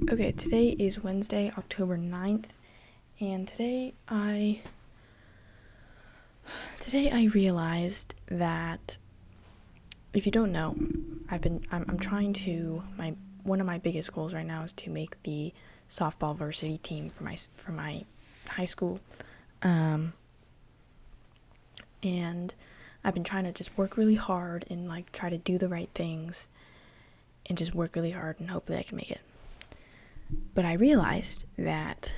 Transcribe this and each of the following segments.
Okay, today is Wednesday, October 9th, and today I realized that if you don't know, I'm trying to one of my biggest goals right now is to make the softball varsity team for my high school. And I've been trying to just work really hard and like try to do the right things and just work really hard and hopefully I can make it. But I realized that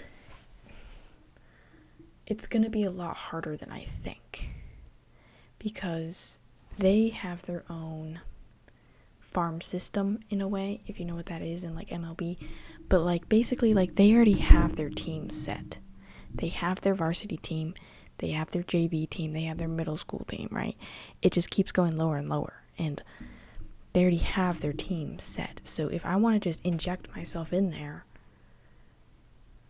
it's going to be a lot harder than I think because they have their own farm system in a way, if you know what that is in like MLB. But like basically like they already have their team set. They have their varsity team, they have their JV team, they have their middle school team, right? It just keeps going lower and lower, and they already have their team set. So if I want to just inject myself in there,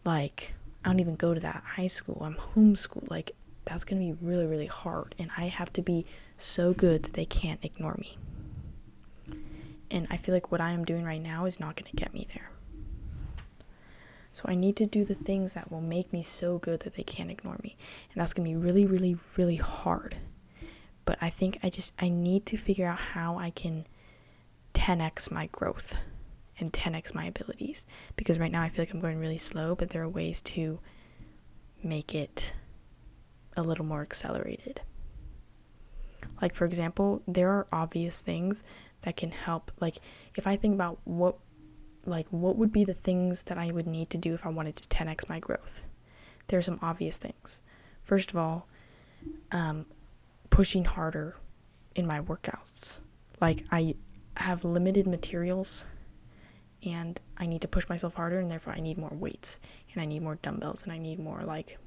like I don't even go to that high school, I'm homeschooled, like that's going to be really, really hard, and I have to be so good that they can't ignore me. And I feel like what I am doing right now is not going to get me there. So I need to do the things that will make me so good that they can't ignore me. And that's going to be really, really, really hard. But I think I need to figure out how I can 10x my growth and 10x my abilities. Because right now I feel like I'm going really slow, but there are ways to make it a little more accelerated. Like, for example, there are obvious things that can help. Like, if I think about what would be the things that I would need to do if I wanted to 10x my growth, there are some obvious things. First of all, pushing harder in my workouts. Like, I have limited materials and I need to push myself harder, and therefore I need more weights and I need more dumbbells and I need more like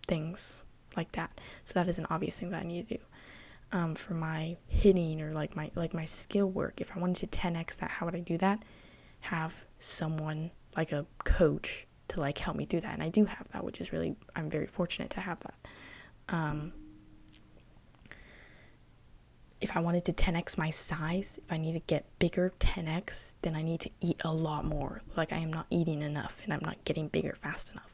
things like that. So that is an obvious thing that I need to do. For my hitting or like my skill work, if I wanted to 10x that, how would I do that? Have someone like a coach to like help me do that, and I do have that, which is really, I'm very fortunate to have that. If I wanted to 10x my size, if I need to get bigger 10x, then I need to eat a lot more. Like I am not eating enough and I'm not getting bigger fast enough.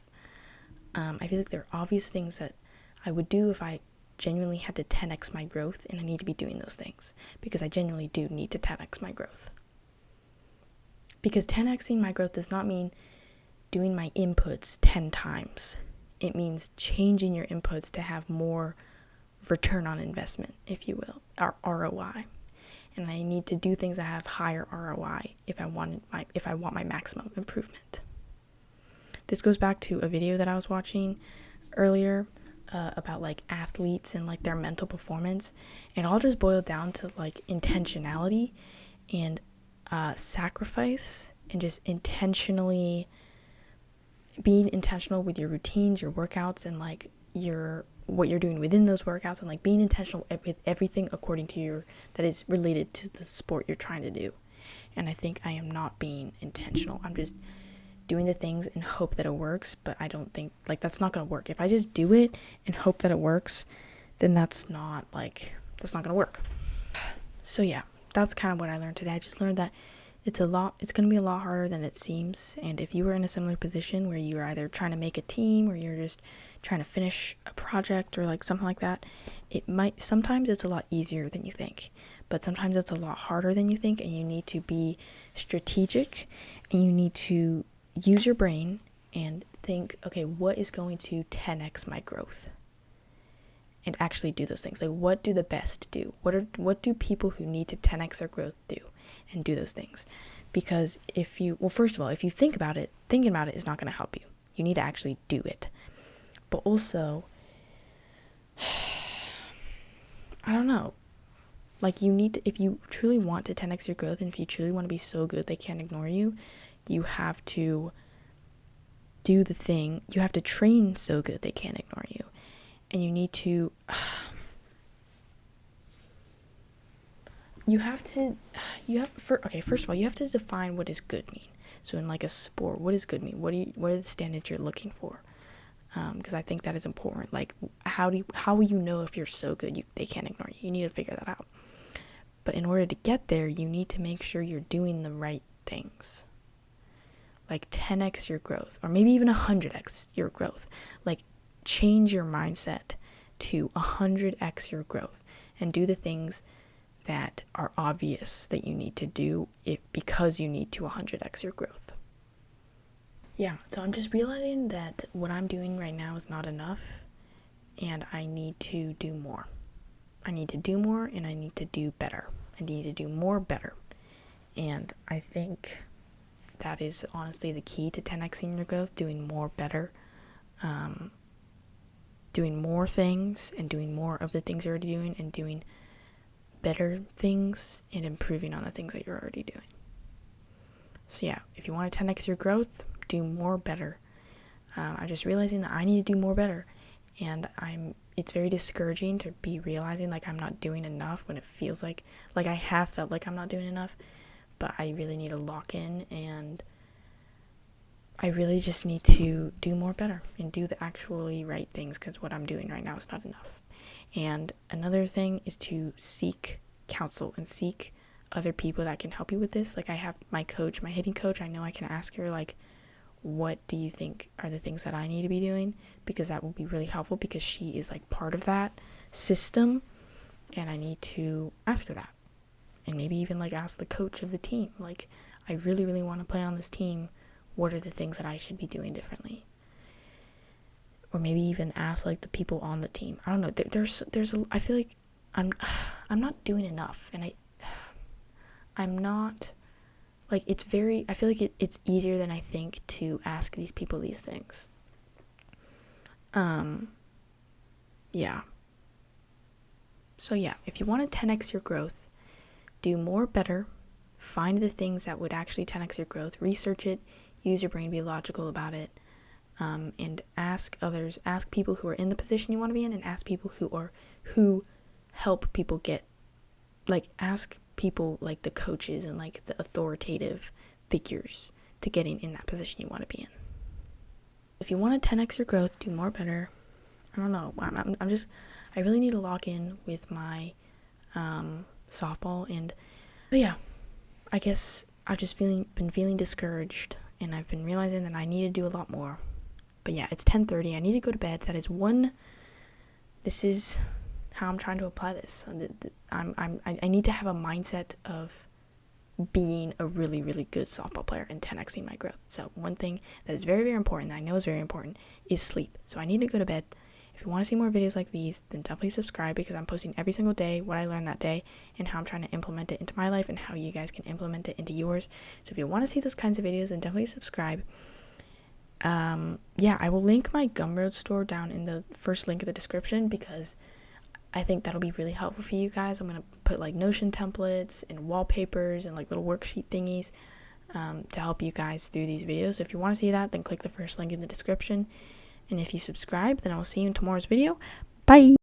I feel like there are obvious things that I would do if I genuinely had to 10x my growth, and I need to be doing those things because I genuinely do need to 10x my growth. Because 10xing my growth does not mean doing my inputs 10 times. It means changing your inputs to have more return on investment, if you will, or ROI. And I need to do things that have higher ROI if I want my maximum improvement. This goes back to a video that I was watching earlier about like athletes and like their mental performance, and it all just boiled down to like intentionality and sacrifice, and just being intentional with your routines, your workouts, and like what you're doing within those workouts, and like being intentional with everything according to that is related to the sport you're trying to do. And I think I am not being intentional. I'm just doing the things and hope that it works, but I don't think, like, that's not going to work. If I just do it and hope that it works, then that's not going to work. So yeah, that's kind of what I learned today. I just learned that it's going to be a lot harder than it seems. And if you were in a similar position where you're either trying to make a team or you're just trying to finish a project or like something like that, sometimes it's a lot easier than you think, but sometimes it's a lot harder than you think, and you need to be strategic and you need to use your brain and think, okay, what is going to 10x my growth? And actually do those things. Like, what do the best do? What do people who need to 10x their growth do? And do those things. Because first of all, if you think about it, thinking about it is not going to help you. You need to actually do it. But also, I don't know. Like, you need to, if you truly want to 10x your growth, and if you truly want to be so good they can't ignore you, you have to do the thing. You have to train so good they can't ignore you. And you need to, first of all, you have to define what does good mean. So in like a sport, what does good mean? What are the standards you're looking for? Because I think that is important. Like, how will you know if you're so good they can't ignore you? You need to figure that out. But in order to get there, you need to make sure you're doing the right things. like 10x your growth, or maybe even 100x your growth. Like, change your mindset to 100x your growth and do the things that are obvious that you need to do because you need to 100x your growth. Yeah, so I'm just realizing that what I'm doing right now is not enough, and I need to do more. I need to do more, and I need to do better. I need to do more better. And I think that is honestly the key to 10xing your growth, doing more better, doing more things and doing more of the things you're already doing, and doing better things and improving on the things that you're already doing. So yeah, if you want to 10x your growth, do more better. I'm just realizing that I need to do more better, and it's very discouraging to be realizing like I'm not doing enough when it feels like I have felt like I'm not doing enough, but I really need to lock in, and I really just need to do more better and do the actually right things, because what I'm doing right now is not enough. And another thing is to seek counsel and seek other people that can help you with this. Like, I have my coach, my hitting coach. I know I can ask her, like, what do you think are the things that I need to be doing? Because that will be really helpful, because she is like part of that system, and I need to ask her that. And maybe even like ask the coach of the team, like, I really, really want to play on this team. What are the things that I should be doing differently? Or maybe even ask like the people on the team. I don't know. I feel like I'm not doing enough, and I'm not, like, I feel like it's easier than I think to ask these people these things. Yeah. So yeah, if you want to 10x your growth, do more better, find the things that would actually 10x your growth, research it, use your brain, be logical about it, and ask others, ask people who are in the position you want to be in, and ask people who help people get, like, ask people like the coaches and like the authoritative figures to getting in that position you want to be in. If you want to 10x your growth, do more better. I don't know. I really need to lock in with my softball, and yeah, I guess I've just been feeling discouraged, and I've been realizing that I need to do a lot more. But yeah, it's 10:30. I need to go to bed. This is how I'm trying to apply this. I need to have a mindset of being a really, really good softball player and 10xing my growth. So one thing that is very, very important, that I know is very important, is sleep. So I need to go to bed. If you want to see more videos like these, then definitely subscribe, because I'm posting every single day what I learned that day and how I'm trying to implement it into my life and how you guys can implement it into yours. So if you want to see those kinds of videos, then definitely subscribe. Yeah, I will link my Gumroad store down in the first link of the description, because I think that'll be really helpful for you guys. I'm going to put like Notion templates and wallpapers and like little worksheet thingies to help you guys through these videos. So if you want to see that, then click the first link in the description. And if you subscribe, then I will see you in tomorrow's video. Bye!